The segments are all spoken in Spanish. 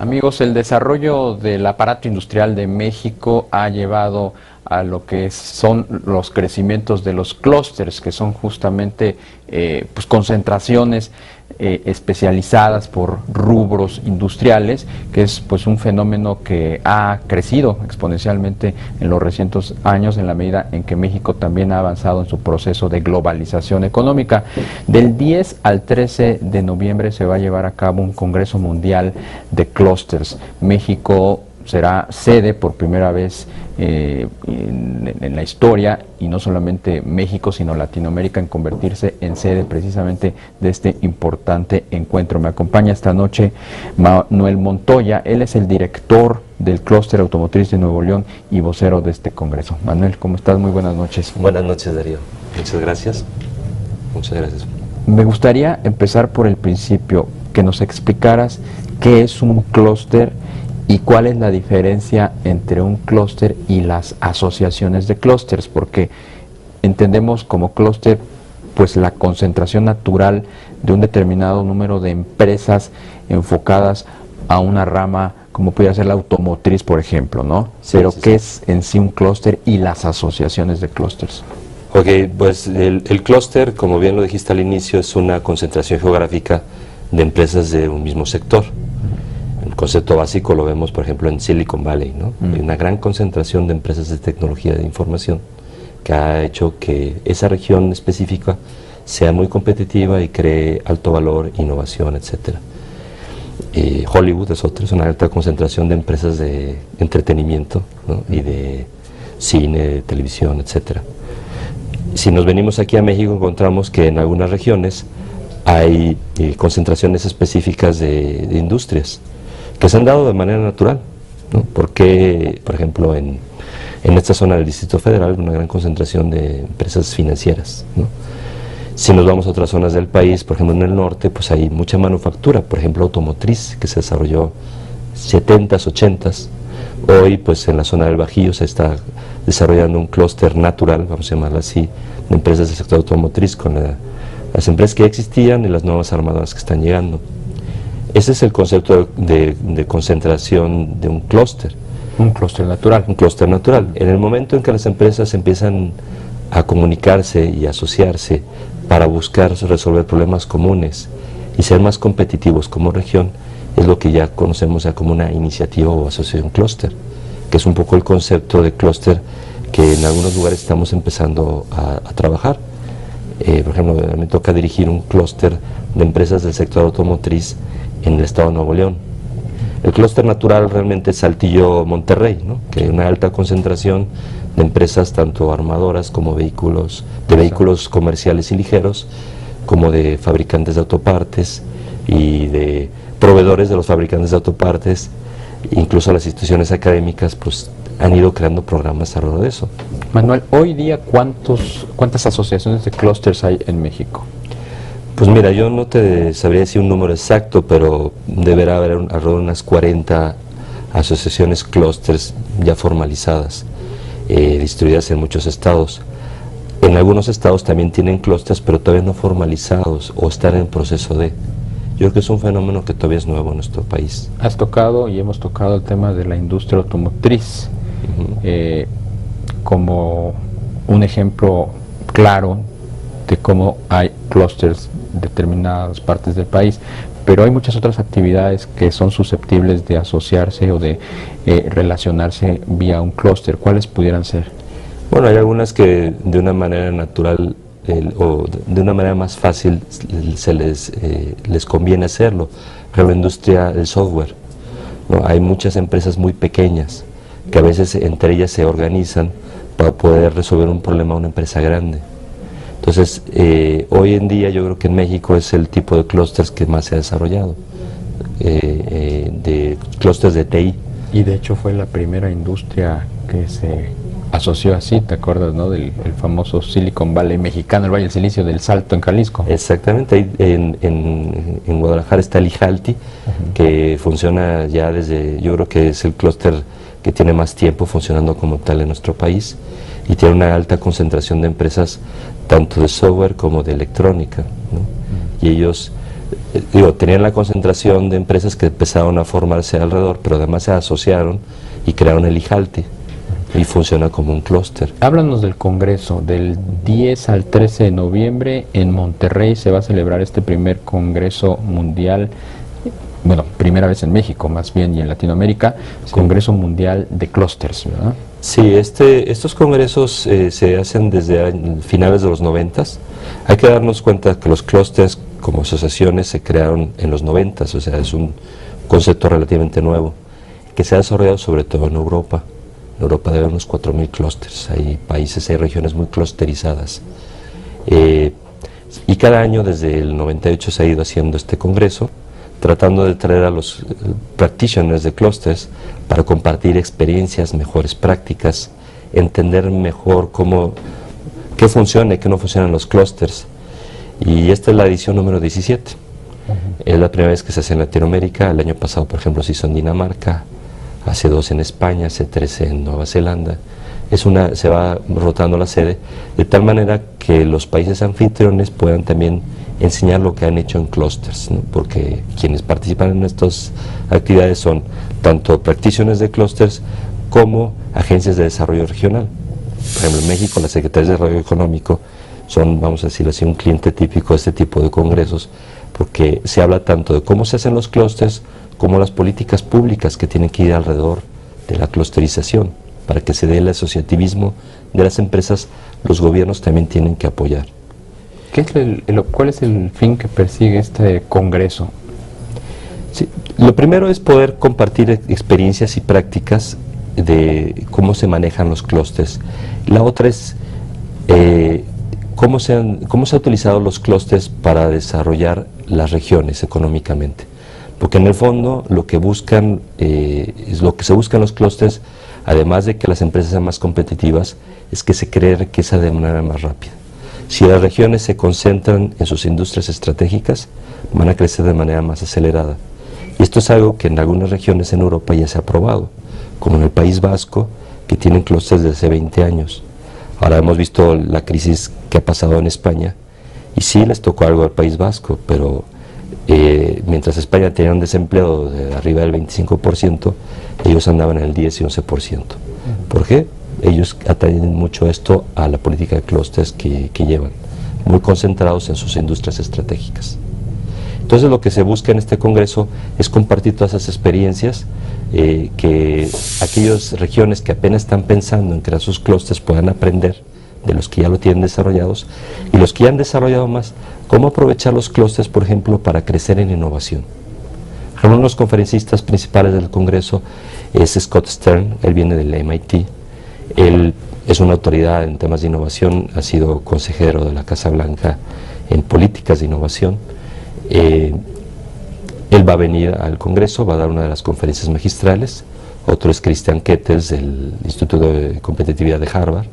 Amigos, el desarrollo del aparato industrial de México ha llevado a lo que son los crecimientos de los clústeres, que son justamente pues concentraciones especializadas por rubros industriales, que es pues un fenómeno que ha crecido exponencialmente en los recientes años en la medida en que México también ha avanzado en su proceso de globalización económica. Del 10 al 13 de noviembre se va a llevar a cabo un Congreso Mundial de Clústeres. México será sede por primera vez en la historia, y no solamente México sino Latinoamérica, en convertirse en sede precisamente de este importante encuentro. Me acompaña esta noche Manuel Montoya. Él es el director del Clúster Automotriz de Nuevo León y vocero de este congreso. Manuel, ¿cómo estás? Muy buenas noches. Buenas noches, Darío. Muchas gracias. Muchas gracias. Me gustaría empezar por el principio, que nos explicaras qué es un clúster y cuál es la diferencia entre un clúster y las asociaciones de clústeres, porque entendemos como clúster pues la concentración natural de un determinado número de empresas enfocadas a una rama, como pudiera ser la automotriz, por ejemplo, ¿no? Sí, pero sí, ¿qué sí. es en sí un clúster y las asociaciones de clústeres? Ok, pues el clúster, como bien lo dijiste al inicio, es una concentración geográfica de empresas de un mismo sector. El concepto básico lo vemos, por ejemplo, en Silicon Valley, ¿no? Hay una gran concentración de empresas de tecnología de información que ha hecho que esa región específica sea muy competitiva y cree alto valor, innovación, etcétera. Hollywood es otra, es una alta concentración de empresas de entretenimiento, ¿no? Y de cine, de televisión, etcétera. Si nos venimos aquí a México, encontramos que en algunas regiones hay concentraciones específicas de industrias que se han dado de manera natural, ¿no? Porque, por ejemplo, en esta zona del Distrito Federal, una gran concentración de empresas financieras, ¿no? Si nos vamos a otras zonas del país, por ejemplo en el norte, pues hay mucha manufactura, por ejemplo automotriz, que se desarrolló 70s, 80s. Hoy, pues en la zona del Bajío se está desarrollando un clúster natural, vamos a llamarlo así, de empresas del sector automotriz, con las empresas que ya existían y las nuevas armadoras que están llegando. Ese es el concepto de concentración de un clúster. Un clúster natural. Un clúster natural. En el momento en que las empresas empiezan a comunicarse y asociarse para buscar resolver problemas comunes y ser más competitivos como región, es lo que ya conocemos ya como una iniciativa o asociación clúster, que es un poco el concepto de clúster que en algunos lugares estamos empezando a trabajar. Por ejemplo, me toca dirigir un clúster de empresas del sector automotriz en el estado de Nuevo León. El clúster natural realmente es Saltillo-Monterrey, ¿no? Que hay una alta concentración de empresas tanto armadoras como vehículos comerciales y ligeros, como de fabricantes de autopartes y de proveedores de los fabricantes de autopartes. Incluso las instituciones académicas pues han ido creando programas alrededor de eso. Manuel, hoy día ¿cuántas asociaciones de clústeres hay en México? Pues mira, yo no te sabría decir un número exacto, pero deberá haber alrededor de unas 40 asociaciones clústeres ya formalizadas, distribuidas en muchos estados. En algunos estados también tienen clústeres, pero todavía no formalizados o están en proceso de. Yo creo que es un fenómeno que todavía es nuevo en nuestro país. Has tocado y hemos tocado el tema de la industria automotriz como un ejemplo claro de cómo hay clústeres en determinadas partes del país, pero hay muchas otras actividades que son susceptibles de asociarse o de relacionarse vía un clúster. ¿Cuáles pudieran ser? Bueno, hay algunas que de una manera natural o de una manera más fácil les conviene hacerlo. Por ejemplo, la industria del software, ¿no? Hay muchas empresas muy pequeñas que a veces entre ellas se organizan para poder resolver un problema a una empresa grande. Entonces, hoy en día yo creo que en México es el tipo de clústeres que más se ha desarrollado, de clústeres de TI. Y de hecho fue la primera industria que se asoció así, ¿te acuerdas, no? Del el famoso Silicon Valley mexicano, el Valle del Silicio del Salto en Jalisco. Exactamente, ahí en Guadalajara está el IJALTI, que funciona ya desde, yo creo que es el clúster que tiene más tiempo funcionando como tal en nuestro país, y tiene una alta concentración de empresas tanto de software como de electrónica, ¿no? Y ellos tenían la concentración de empresas que empezaron a formarse alrededor, pero además se asociaron y crearon el IJALTI, y funciona como un clúster. Háblanos del Congreso. Del 10 al 13 de noviembre en Monterrey se va a celebrar este primer Congreso Mundial, bueno, primera vez en México más bien y en Latinoamérica, sí. Congreso Mundial de Clústeres, ¿verdad? Sí, estos congresos se hacen desde finales de los 90s. Hay que darnos cuenta que los clústeres como asociaciones se crearon en los 90s, o sea, es un concepto relativamente nuevo, que se ha desarrollado sobre todo en Europa. En Europa debe haber unos 4.000 clústeres, hay países, hay regiones muy clusterizadas. Y cada año desde el 98 se ha ido haciendo este congreso, tratando de traer a los practitioners de clústeres para compartir experiencias, mejores prácticas, entender mejor qué funciona y qué no funciona en los clústeres. Y esta es la edición número 17. Es la primera vez que se hace en Latinoamérica. El año pasado, por ejemplo, se hizo en Dinamarca, hace 2 en España, hace 3 en Nueva Zelanda. Se va rotando la sede, de tal manera que los países anfitriones puedan también enseñar lo que han hecho en clústeres, ¿no? Porque quienes participan en estas actividades son tanto practitioners de clústeres como agencias de desarrollo regional. Por ejemplo, en México, las Secretarías de Desarrollo Económico son, vamos a decirlo así, un cliente típico de este tipo de congresos, porque se habla tanto de cómo se hacen los clústeres como las políticas públicas que tienen que ir alrededor de la clusterización. Para que se dé el asociativismo de las empresas, los gobiernos también tienen que apoyar. ¿Cuál es el fin que persigue este congreso? Sí, lo primero es poder compartir experiencias y prácticas de cómo se manejan los clústeres. La otra es cómo se han utilizado los clústeres para desarrollar las regiones económicamente. Porque en el fondo lo que buscan, es lo que se busca en los clústeres, además de que las empresas sean más competitivas, es que se cree riqueza de manera más rápida. Si las regiones se concentran en sus industrias estratégicas, van a crecer de manera más acelerada. Y esto es algo que en algunas regiones en Europa ya se ha probado, como en el País Vasco, que tienen clústeres desde hace 20 años. Ahora hemos visto la crisis que ha pasado en España, y sí les tocó algo al País Vasco, pero mientras España tenía un desempleo de arriba del 25%, ellos andaban en el 10 y 11%. ¿Por qué? Ellos atañen mucho esto a la política de clústeres que llevan, muy concentrados en sus industrias estratégicas. Entonces lo que se busca en este congreso es compartir todas esas experiencias, que aquellas regiones que apenas están pensando en crear sus clústeres puedan aprender de los que ya lo tienen desarrollados, y los que ya han desarrollado más, cómo aprovechar los clústeres, por ejemplo, para crecer en innovación. Uno de los conferencistas principales del Congreso es Scott Stern, él viene del MIT, él es una autoridad en temas de innovación, ha sido consejero de la Casa Blanca en políticas de innovación. Él va a venir al Congreso, va a dar una de las conferencias magistrales. Otro es Christian Kettels del Instituto de Competitividad de Harvard.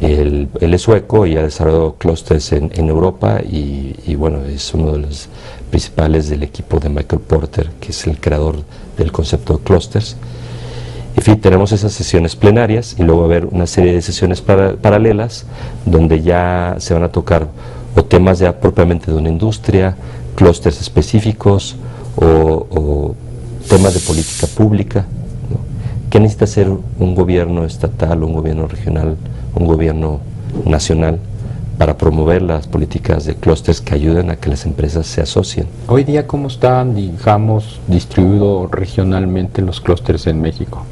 Él es sueco y ha desarrollado clústeres en Europa y bueno, es uno de los principales del equipo de Michael Porter, que es el creador del concepto de clústeres. En fin, tenemos esas sesiones plenarias y luego va a haber una serie de sesiones paralelas donde ya se van a tocar o temas ya propiamente de una industria, clústeres específicos o temas de política pública, ¿no? ¿Qué necesita hacer un gobierno estatal, un gobierno regional, un gobierno nacional para promover las políticas de clústeres que ayuden a que las empresas se asocien? Hoy día, ¿cómo están, digamos, distribuidos regionalmente los clústeres en México?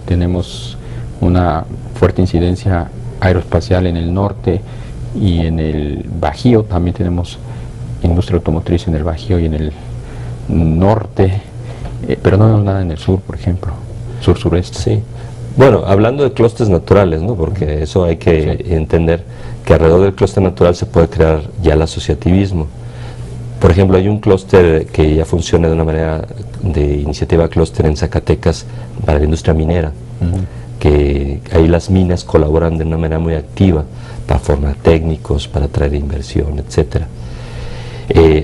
Tenemos una fuerte incidencia aeroespacial en el norte y en el Bajío. También tenemos industria automotriz en el Bajío y en el norte, pero no tenemos nada en el sur, por ejemplo, sur-sureste. Sí. Bueno, hablando de clústeres naturales, ¿no? Porque eso hay que entender que alrededor del clúster natural se puede crear ya el asociativismo. Por ejemplo, hay un clúster que ya funciona de una manera de iniciativa clúster en Zacatecas para la industria minera, que ahí las minas colaboran de una manera muy activa para formar técnicos, para atraer inversión, etcétera.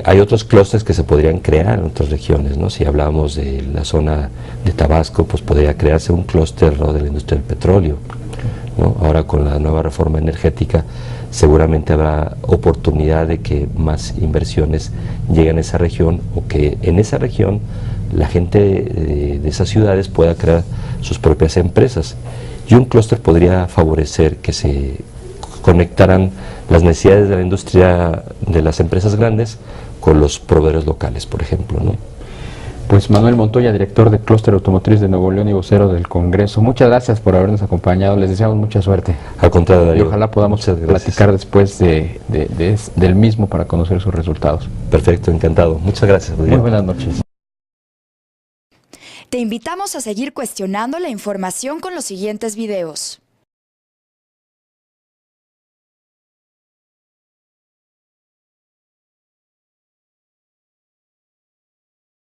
Hay otros clústeres que se podrían crear en otras regiones, ¿no? Si hablamos de la zona de Tabasco, pues podría crearse un clúster de la industria del petróleo, ¿no? Ahora con la nueva reforma energética seguramente habrá oportunidad de que más inversiones lleguen a esa región, o que en esa región la gente de esas ciudades pueda crear sus propias empresas. Y un clúster podría favorecer que se conectaran las necesidades de la industria de las empresas grandes con los proveedores locales, por ejemplo, ¿no? Pues Manuel Montoya, director de Clúster Automotriz de Nuevo León y vocero del Congreso, muchas gracias por habernos acompañado, les deseamos mucha suerte. Al contrario, Darío, y ojalá podamos platicar después del mismo para conocer sus resultados. Perfecto, encantado. Muchas gracias, Darío. Muy buenas noches. Te invitamos a seguir cuestionando la información con los siguientes videos.